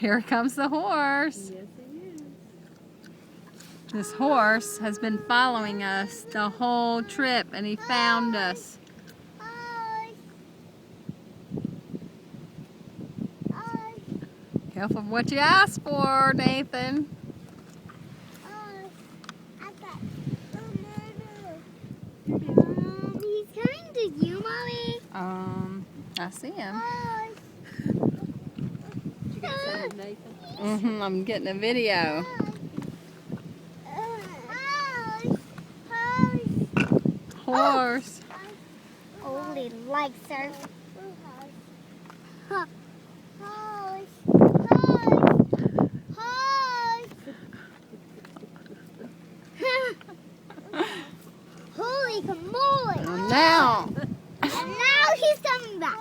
Here comes the horse. Yes, he is. This horse has been following us the whole trip, and he found us. Careful of what you ask for, Nathan. He's coming to you, Mommy. I see him. You got something, Nathan? I'm getting a video. Horse. Only likes her. Holy moly! Now. And now he's coming back.